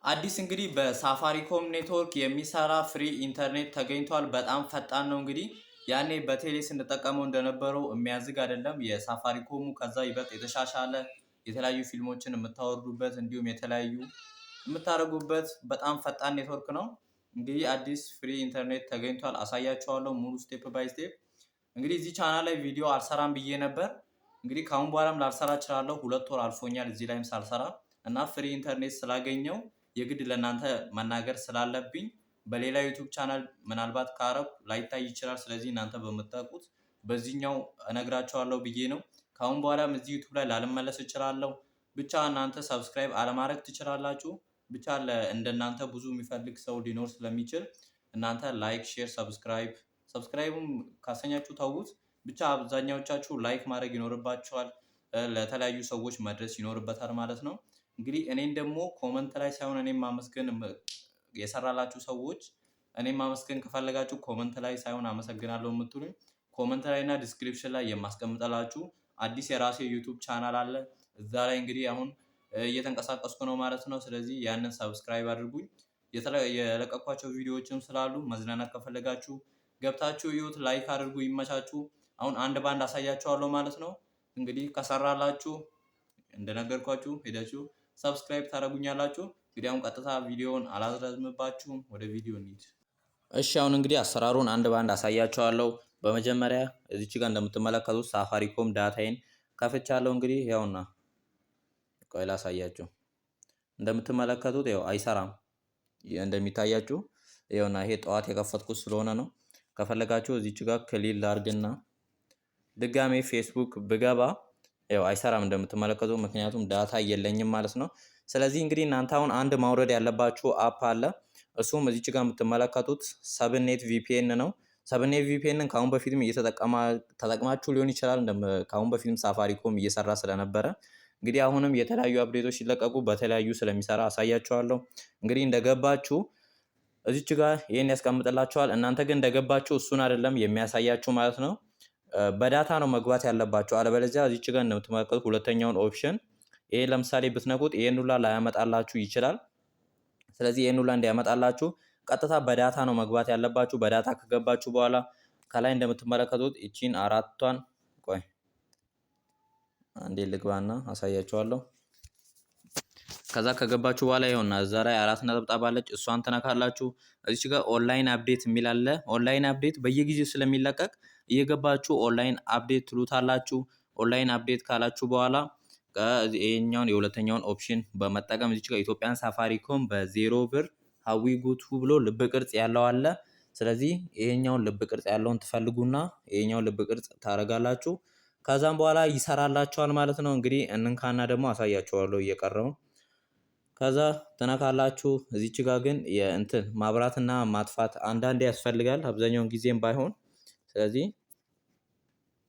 አዲስ እንግዲህ በሳፋሪኮም ኔትወርክ የሚሰራ ፍሪ ኢንተርኔት ተገኝቷል። በጣም ፈጣን ነው። እንግዲህ ያኔ በቴሌ ስንጠቀመው እንደነበረው የሚያዝግ አይደለም። የሳፋሪኮሙ ከዛ ይበልጥ የተሻሻለ የተለያዩ ፊልሞችን የምታወርዱበት እንዲሁም የተለያዩ የምታደርጉበት በጣም ፈጣን ኔትወርክ ነው። እንግዲህ አዲስ ፍሪ ኢንተርኔት ተገኝቷል። አሳያችኋለሁ ሙሉ ስቴፕ ባይ ስቴፕ። እንግዲህ እዚህ ቻናል ላይ ቪዲዮ አልሰራም ብዬ ነበር። እንግዲህ ካሁን በኋላም ላልሰራ እችላለሁ። 2 ወር አልፎኛል እዚህ ላይም ሳልሰራ እና ፍሪ ኢንተርኔት ስላገኘው የግድ ለእናንተ መናገር ስላለብኝ በሌላ ዩቲዩብ ቻናል ምናልባት ካረብ ላይታይ ይችላል። ስለዚህ እናንተ በምታውቁት በዚህኛው እነግራቸዋለሁ ብዬ ነው። ካሁን በኋላም እዚህ ዩቲዩብ ላይ ላልመለስ እችላለሁ። ብቻ እናንተ ሰብስክራይብ አለማድረግ ትችላላችሁ። ብቻ እንደናንተ ብዙ የሚፈልግ ሰው ሊኖር ስለሚችል እናንተ ላይክ፣ ሼር፣ ሰብስክራይብም ካሰኛችሁ ተውት። ብቻ አብዛኛዎቻችሁ ላይክ ማድረግ ይኖርባችኋል። ለተለያዩ ሰዎች መድረስ ይኖርበታል ማለት ነው። እንግዲህ እኔን ደግሞ ኮመንት ላይ ሳይሆን እኔም ማመስገን የሰራላችሁ ሰዎች እኔም ማመስገን ከፈለጋችሁ ኮመንት ላይ ሳይሆን አመሰግናለሁ የምትሉኝ ኮመንት ላይ እና ዲስክሪፕሽን ላይ የማስቀምጠላችሁ አዲስ የራሴ ዩቲዩብ ቻናል አለ። እዛ ላይ እንግዲህ አሁን እየተንቀሳቀስኩ ነው ማለት ነው። ስለዚህ ያንን ሰብስክራይብ አድርጉኝ። የለቀኳቸው ቪዲዮዎችም ስላሉ መዝናናት ከፈለጋችሁ ገብታችሁ እዩት፣ ላይክ አድርጉ። ይመቻችሁ። አሁን አንድ ባንድ አሳያችኋለሁ ማለት ነው። እንግዲህ ከሰራላችሁ እንደነገርኳችሁ ሄዳችሁ ሰብስክራይብ ታደርጉኛላችሁ። እንግዲህ አሁን ቀጥታ ቪዲዮውን አላዝረዝምባችሁም፣ ወደ ቪዲዮ እንሂድ። እሺ አሁን እንግዲህ አሰራሩን አንድ ባንድ አሳያችኋለሁ። በመጀመሪያ እዚች ጋር እንደምትመለከቱት ሳፋሪኮም ዳታዬን ከፍቻለሁ። እንግዲህ ያውና ቆይ ላሳያችሁ። እንደምትመለከቱት ያው አይሰራም። እንደሚታያችሁ ያውና ይሄ ጠዋት የከፈትኩት ስለሆነ ነው። ከፈለጋችሁ እዚች ጋር ክሊል ላርግና ድጋሜ ፌስቡክ ብገባ ያው አይሰራም እንደምትመለከቱ፣ ምክንያቱም ዳታ የለኝም ማለት ነው። ስለዚህ እንግዲህ እናንተ አሁን አንድ ማውረድ ያለባችሁ አፕ አለ። እሱም እዚች ጋር የምትመለከቱት ሰብኔት ቪፒኤን ነው። ሰብኔት ቪፒኤንን ካሁን በፊትም ተጠቅማችሁ ሊሆን ይችላል። ካሁን በፊትም ሳፋሪኮም እየሰራ ስለነበረ እንግዲህ አሁንም የተለያዩ አፕዴቶች ሲለቀቁ በተለያዩ ስለሚሰራ አሳያችኋለሁ። እንግዲህ እንደገባችሁ እዚች ጋር ይሄን ያስቀምጥላችኋል። እናንተ ግን እንደገባችሁ እሱን አይደለም የሚያሳያችሁ ማለት ነው። በዳታ ነው መግባት ያለባችሁ። አለበለዚያ እዚች ጋር እንደምትመለከቱት ሁለተኛውን ኦፕሽን ይሄ ለምሳሌ ብትነኩት ይሄን ሁላ ላያመጣላችሁ ይችላል። ስለዚህ ይሄን ሁላ እንዲያመጣላችሁ ቀጥታ በዳታ ነው መግባት ያለባችሁ። በዳታ ከገባችሁ በኋላ ከላይ እንደምትመለከቱት እቺን አራቷን ቆይ አንዴ ልግባና አሳያችኋለሁ። ከዛ ከገባችሁ በኋላ ይኸውና እዛ ላይ 4 ነጥብ አለች። እሷን ትነካላችሁ። እዚች ጋር ኦንላይን አፕዴት የሚል አለ። ኦንላይን አፕዴት በየጊዜው ስለሚለቀቅ እየገባችሁ ኦንላይን አፕዴት ትሉታላችሁ። ኦንላይን አፕዴት ካላችሁ በኋላ ይሄኛውን የሁለተኛውን ኦፕሽን በመጠቀም እዚች ጋር ኢትዮጵያን ሳፋሪኮም በ0 ብር ሀዊ ጉቱ ብሎ ልብ ቅርጽ ያለው አለ። ስለዚህ ይሄኛውን ልብ ቅርጽ ያለውን ትፈልጉና ይሄኛውን ልብ ቅርጽ ታረጋላችሁ። ከዛም በኋላ ይሰራላችኋል ማለት ነው። እንግዲህ እንንካና ደግሞ አሳያችኋለሁ እየቀረው። ከዛ ትነካላችሁ። እዚች ጋር ግን የእንትን ማብራትና ማጥፋት አንዳንዴ ያስፈልጋል፣ አብዛኛውን ጊዜም ባይሆን። ስለዚህ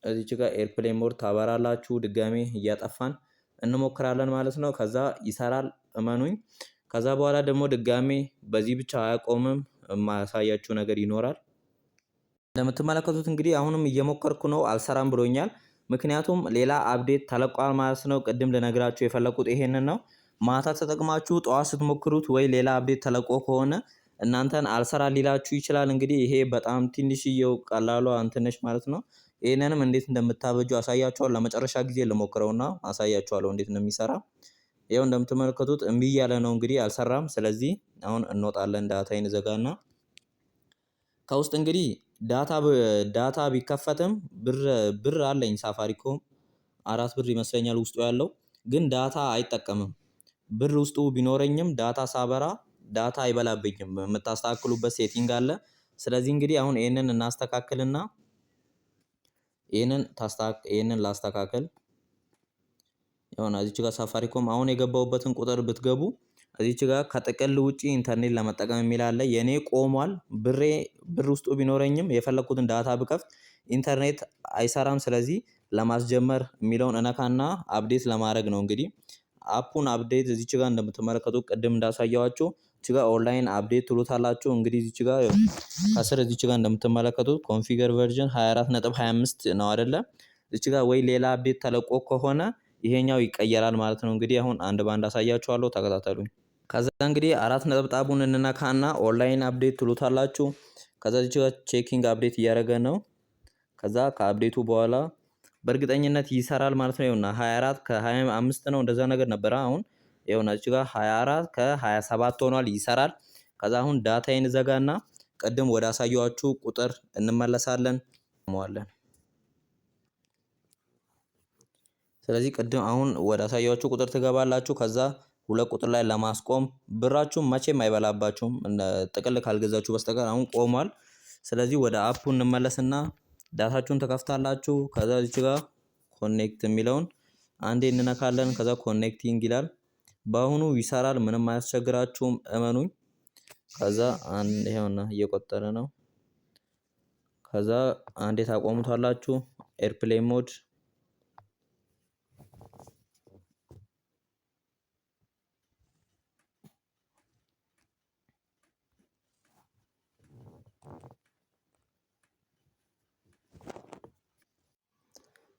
እዚች ጋር ኤርፕሌን ሞድ ታበራላችሁ። ድጋሜ እያጠፋን እንሞክራለን ማለት ነው። ከዛ ይሰራል፣ እመኑኝ። ከዛ በኋላ ደግሞ ድጋሜ በዚህ ብቻ አያቆምም፣ የማያሳያችሁ ነገር ይኖራል። እንደምትመለከቱት እንግዲህ አሁንም እየሞከርኩ ነው፣ አልሰራም ብሎኛል። ምክንያቱም ሌላ አፕዴት ተለቋል ማለት ነው። ቅድም ልነግራችሁ የፈለኩት ይሄንን ነው። ማታ ተጠቅማችሁ ጠዋት ስትሞክሩት ወይ ሌላ አፕዴት ተለቆ ከሆነ እናንተን አልሰራ ሊላችሁ ይችላል። እንግዲህ ይሄ በጣም ትንሽዬው ቀላሏ እንትነሽ ማለት ነው። ይሄንንም እንዴት እንደምታበጁ አሳያችኋለሁ። ለመጨረሻ ጊዜ ልሞክረውና አሳያችኋለሁ እንዴት እንደሚሰራ። ይሄው እንደምትመለከቱት እምቢ እያለ ነው እንግዲህ አልሰራም። ስለዚህ አሁን እንወጣለን። ዳታዬን ዘጋና ከውስጥ እንግዲህ ዳታ ቢከፈትም ብር አለኝ ሳፋሪኮም 4 ብር ይመስለኛል ውስጡ ያለው፣ ግን ዳታ አይጠቀምም። ብር ውስጡ ቢኖረኝም ዳታ ሳበራ ዳታ አይበላብኝም። የምታስተካክሉበት ሴቲንግ አለ። ስለዚህ እንግዲህ አሁን ይሄንን እናስተካክልና ይሄንን ላስተካክል። እዚች ጋር ሳፋሪኮም አሁን የገባሁበትን ቁጥር ብትገቡ እዚች ጋር ከጥቅል ውጪ ኢንተርኔት ለመጠቀም የሚል አለ። የኔ ቆሟል። ብር ውስጡ ቢኖረኝም የፈለኩትን ዳታ ብከፍት ኢንተርኔት አይሰራም። ስለዚህ ለማስጀመር የሚለውን እነካና አፕዴት ለማድረግ ነው። እንግዲህ አፑን አፕዴት እዚች ጋር እንደምትመለከቱት ቅድም እንዳሳያችሁ እዚች ጋር ኦንላይን አፕዴት ትሉታላችሁ። እንግዲህ እዚች ጋር ከስር እዚች ጋር እንደምትመለከቱት ኮንፊገር ቨርዥን 24.25 ነው አይደለ? እዚች ጋር ወይ ሌላ አፕዴት ተለቆ ከሆነ ይሄኛው ይቀየራል ማለት ነው። እንግዲህ አሁን አንድ ባንድ አሳያችኋለሁ፣ ተከታተሉኝ። ከዛ እንግዲህ አራት ነጠብጣቡን እንነካና ኦንላይን አፕዴት ትሉታላችሁ። ከዛ እዚህ ጋር ቼኪንግ አፕዴት እያደረገ ነው። ከዛ ከአፕዴቱ በኋላ በእርግጠኝነት ይሰራል ማለት ነው። ይኸውና 24 ከ25 ነው እንደዛ ነገር ነበረ። አሁን ይኸውና እዚህ ጋር 24 ከ27 ሆኗል፣ ይሰራል። ከዛ አሁን ዳታዬን ዘጋና ቅድም ወደ አሳየኋችሁ ቁጥር እንመለሳለን ሟለን። ስለዚህ ቅድም አሁን ወደ አሳየኋችሁ ቁጥር ትገባላችሁ። ከዛ 2 ቁጥር ላይ ለማስቆም ብራችሁ መቼም አይበላባችሁም ጥቅል ካልገዛችሁ በስተቀር አሁን ቆሟል። ስለዚህ ወደ አፑ እንመለስና ዳታችሁን ተከፍታላችሁ። ከዛ እዚህ ጋር ኮኔክት የሚለውን አንዴ እንነካለን። ከዛ ኮኔክቲንግ ይላል። በአሁኑ ይሰራል፣ ምንም አያስቸግራችሁም፣ እመኑኝ። ከዛ ይሄውና እየቆጠረ ነው። ከዛ አንዴ ታቆሙታላችሁ። ኤርፕሌን ሞድ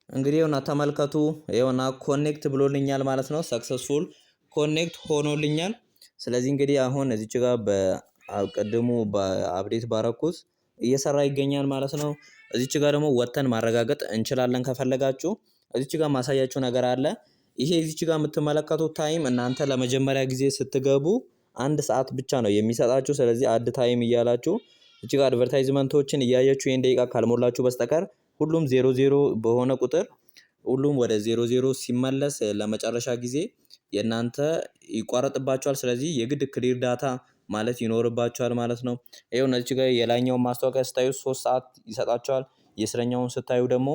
እንግዲህ ይኸውና ተመልከቱ። ይኸውና ኮኔክት ብሎልኛል ማለት ነው። ሰክሰስፉል ኮኔክት ሆኖልኛል። ስለዚህ እንግዲህ አሁን እዚች ጋር በቅድሙ በአፕዴት ባረኩት እየሰራ ይገኛል ማለት ነው። እዚች ጋር ደግሞ ወተን ማረጋገጥ እንችላለን ከፈለጋችሁ። እዚች ጋር ማሳያችሁ ነገር አለ። ይሄ እዚች ጋር የምትመለከቱት ታይም እናንተ ለመጀመሪያ ጊዜ ስትገቡ 1 ሰዓት ብቻ ነው የሚሰጣችሁ። ስለዚህ አድ ታይም እያላችሁ እዚች ጋር አድቨርታይዝመንቶችን እያያችሁ ይሄን ደቂቃ ካልሞላችሁ በስተቀር ሁሉም 00 በሆነ ቁጥር ሁሉም ወደ 00 ሲመለስ ለመጨረሻ ጊዜ የናንተ ይቋረጥባቸዋል። ስለዚህ የግድ ክሊር ዳታ ማለት ይኖርባቸዋል ማለት ነው። ይሄው እዚህ ጋር የላይኛውን ማስታወቂያ ስታዩ 3 ሰዓት ይሰጣቸዋል። የስረኛውን ስታዩ ደግሞ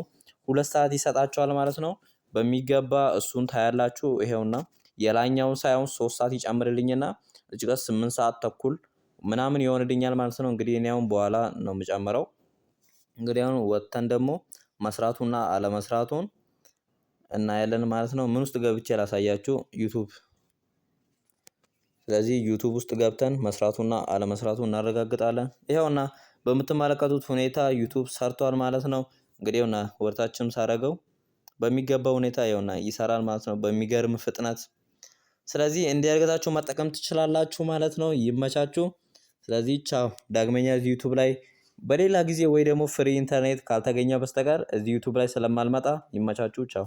2 ሰዓት ይሰጣቸዋል ማለት ነው። በሚገባ እሱን ታያላችሁ። ይሄውና የላይኛውን ሳይሆን 3 ሰዓት ይጨምርልኝና እዚህ ጋር 8 ሰዓት ተኩል ምናምን ይሆንልኛል ማለት ነው። እንግዲህ እኔ አሁን በኋላ ነው የምጨምረው። እንግዲህ አሁን ወጥተን ደግሞ መስራቱና አለመስራቱን እናያለን ማለት ነው። ምን ውስጥ ገብቼ ላሳያችሁ? ዩቲዩብ። ስለዚህ ዩቲዩብ ውስጥ ገብተን መስራቱና አለመስራቱን እናረጋግጣለን። ይሄውና በምትመለከቱት ሁኔታ ዩቲዩብ ሰርቷል ማለት ነው። እንግዲህ ይኸውና ወርታችንም ሳረገው በሚገባ ሁኔታ ይኸውና ይሰራል ማለት ነው፣ በሚገርም ፍጥነት። ስለዚህ እንዲያርጋችሁ መጠቀም ትችላላችሁ ማለት ነው። ይመቻችሁ። ስለዚህ ቻው። ዳግመኛ ዩቲዩብ ላይ በሌላ ጊዜ ወይ ደግሞ ፍሪ ኢንተርኔት ካልተገኘ በስተቀር እዚህ ዩቲዩብ ላይ ስለማልመጣ ይመቻችሁ። ቻው።